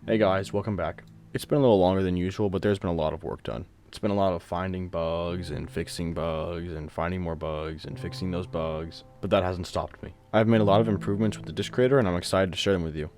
Hey guys, welcome back. It's been a little longer than usual, but there's been a lot of work done. It's been a lot of finding bugs and fixing bugs and finding more bugs and fixing those bugs, but that hasn't stopped me. I've made a lot of improvements with the DishCreator and I'm excited to share them with you.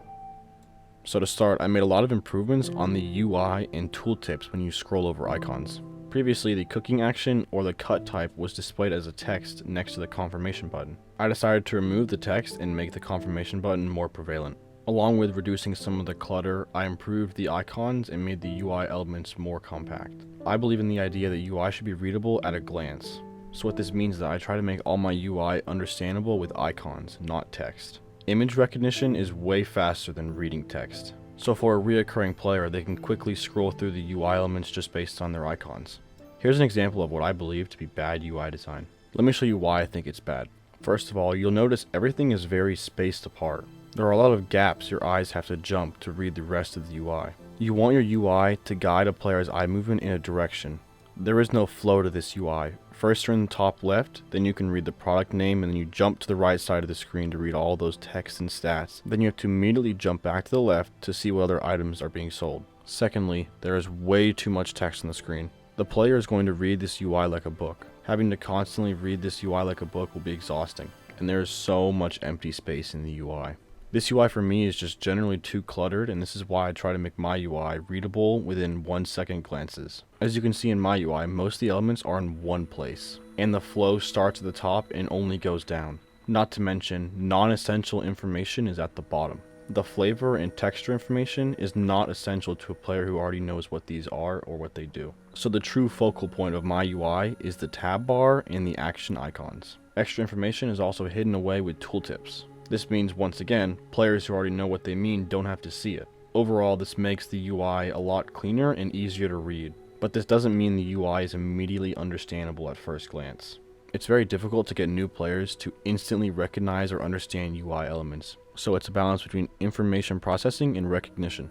So to start, I made a lot of improvements on the UI and tooltips when you scroll over icons. Previously, the cooking action or the cut type was displayed as a text next to the confirmation button. I decided to remove the text and make the confirmation button more prevalent. Along with reducing some of the clutter, I improved the icons and made the UI elements more compact. I believe in the idea that UI should be readable at a glance. So what this means is that I try to make all my UI understandable with icons, not text. Image recognition is way faster than reading text. So for a reoccurring player, they can quickly scroll through the UI elements just based on their icons. Here's an example of what I believe to be bad UI design. Let me show you why I think it's bad. First of all, you'll notice everything is very spaced apart. There are a lot of gaps your eyes have to jump to read the rest of the UI. You want your UI to guide a player's eye movement in a direction. There is no flow to this UI. First you're in the top left, then you can read the product name, and then you jump to the right side of the screen to read all those texts and stats. Then you have to immediately jump back to the left to see what other items are being sold. Secondly, there is way too much text on the screen. The player is going to read this UI like a book. Having to constantly read this UI like a book will be exhausting, and there is so much empty space in the UI. This UI for me is just generally too cluttered, and this is why I try to make my UI readable within 1-second glances. As you can see in my UI, most of the elements are in one place, and the flow starts at the top and only goes down. Not to mention, non-essential information is at the bottom. The flavor and texture information is not essential to a player who already knows what these are or what they do. So the true focal point of my UI is the tab bar and the action icons. Extra information is also hidden away with tooltips. This means, once again, players who already know what they mean don't have to see it. Overall, this makes the UI a lot cleaner and easier to read, but this doesn't mean the UI is immediately understandable at first glance. It's very difficult to get new players to instantly recognize or understand UI elements, so it's a balance between information processing and recognition.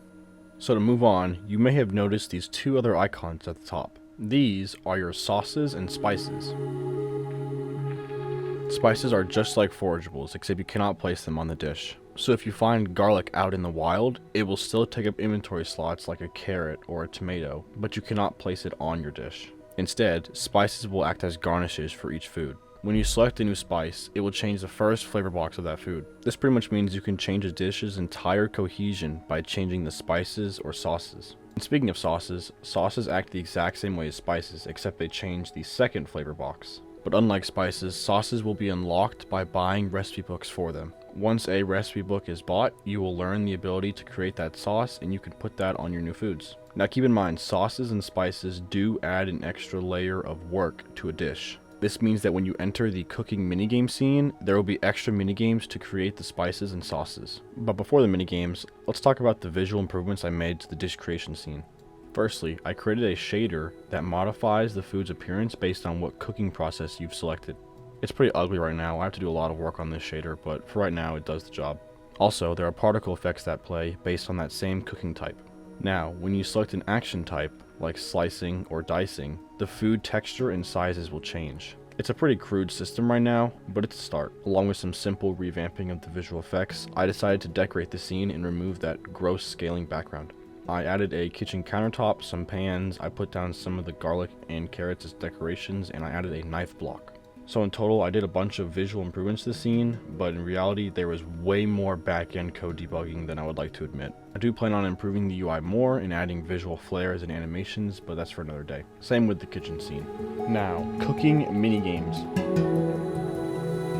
So to move on, you may have noticed these two other icons at the top. These are your sauces and spices. Spices are just like forageables, except you cannot place them on the dish. So if you find garlic out in the wild, it will still take up inventory slots like a carrot or a tomato, but you cannot place it on your dish. Instead, spices will act as garnishes for each food. When you select a new spice, it will change the first flavor box of that food. This pretty much means you can change a dish's entire cohesion by changing the spices or sauces. And speaking of sauces, sauces act the exact same way as spices, except they change the second flavor box. But unlike spices, sauces will be unlocked by buying recipe books for them. Once a recipe book is bought, you will learn the ability to create that sauce and you can put that on your new foods. Now keep in mind, sauces and spices do add an extra layer of work to a dish. This means that when you enter the cooking minigame scene, there will be extra minigames to create the spices and sauces. But before the minigames, let's talk about the visual improvements I made to the dish creation scene. Firstly, I created a shader that modifies the food's appearance based on what cooking process you've selected. It's pretty ugly right now. I have to do a lot of work on this shader, but for right now it does the job. Also, there are particle effects that play based on that same cooking type. Now, when you select an action type, like slicing or dicing, the food texture and sizes will change. It's a pretty crude system right now, but it's a start. Along with some simple revamping of the visual effects, I decided to decorate the scene and remove that gross scaling background. I added a kitchen countertop, some pans, I put down some of the garlic and carrots as decorations, and I added a knife block. So in total, I did a bunch of visual improvements to the scene, but in reality, there was way more back-end code debugging than I would like to admit. I do plan on improving the UI more and adding visual flares and animations, but that's for another day. Same with the kitchen scene. Now, cooking minigames.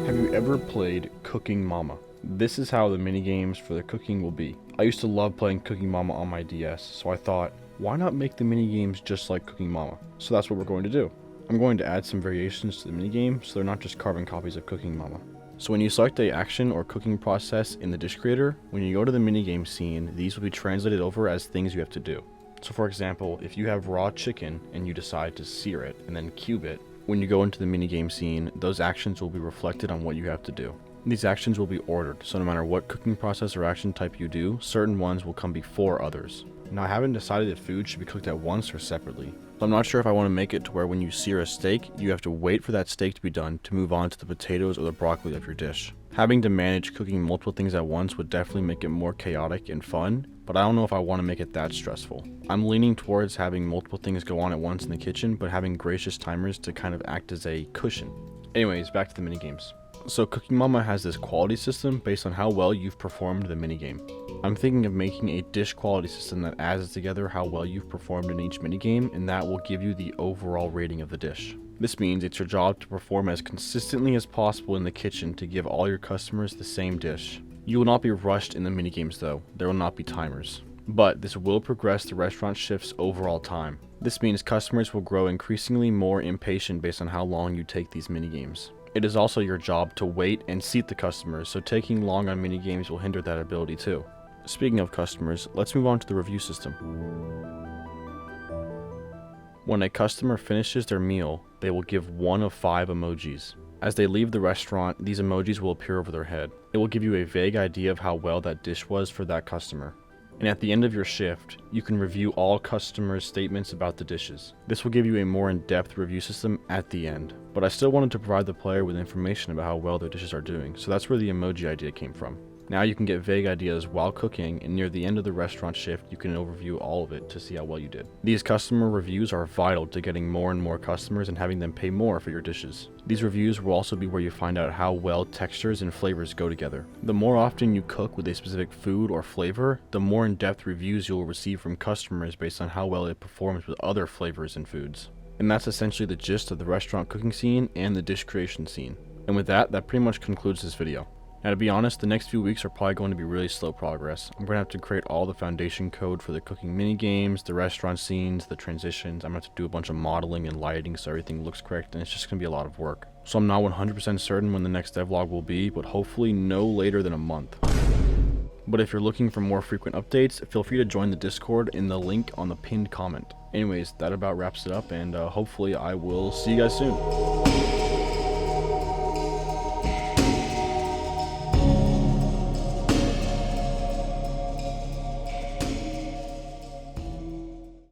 Have you ever played Cooking Mama? This is how the minigames for the cooking will be. I used to love playing Cooking Mama on my DS, so I thought, why not make the minigames just like Cooking Mama? So that's what we're going to do. I'm going to add some variations to the minigame so they're not just carbon copies of Cooking Mama. So when you select a action or cooking process in the DishCreator, when you go to the minigame scene, these will be translated over as things you have to do. So for example, if you have raw chicken and you decide to sear it and then cube it, when you go into the minigame scene, those actions will be reflected on what you have to do. These actions will be ordered, so no matter what cooking process or action type you do, certain ones will come before others. Now I haven't decided if food should be cooked at once or separately. So I'm not sure if I want to make it to where when you sear a steak, you have to wait for that steak to be done to move on to the potatoes or the broccoli of your dish. Having to manage cooking multiple things at once would definitely make it more chaotic and fun, but I don't know if I want to make it that stressful. I'm leaning towards having multiple things go on at once in the kitchen, but having gracious timers to kind of act as a cushion. Anyways, back to the minigames. So Cooking Mama has this quality system based on how well you've performed the minigame. I'm thinking of making a dish quality system that adds together how well you've performed in each minigame, and that will give you the overall rating of the dish. This means it's your job to perform as consistently as possible in the kitchen to give all your customers the same dish. You will not be rushed in the minigames though, there will not be timers. But this will progress the restaurant shift's overall time. This means customers will grow increasingly more impatient based on how long you take these minigames. It is also your job to wait and seat the customers, so taking long on minigames will hinder that ability too. Speaking of customers, let's move on to the review system. When a customer finishes their meal, they will give one of 5 emojis. As they leave the restaurant, these emojis will appear over their head. It will give you a vague idea of how well that dish was for that customer. And at the end of your shift, you can review all customers' statements about the dishes. This will give you a more in-depth review system at the end. But I still wanted to provide the player with information about how well their dishes are doing, so that's where the emoji idea came from. Now you can get vague ideas while cooking, and near the end of the restaurant shift, you can overview all of it to see how well you did. These customer reviews are vital to getting more and more customers and having them pay more for your dishes. These reviews will also be where you find out how well textures and flavors go together. The more often you cook with a specific food or flavor, the more in-depth reviews you'll receive from customers based on how well it performs with other flavors and foods. And that's essentially the gist of the restaurant cooking scene and the dish creation scene. And with that pretty much concludes this video. Now to be honest, the next few weeks are probably going to be really slow progress. I'm going to have to create all the foundation code for the cooking minigames, the restaurant scenes, the transitions. I'm going to have to do a bunch of modeling and lighting so everything looks correct, and it's just going to be a lot of work. So I'm not 100% certain when the next devlog will be, but hopefully no later than a month. But if you're looking for more frequent updates, feel free to join the Discord in the link on the pinned comment. Anyways, that about wraps it up, and hopefully I will see you guys soon.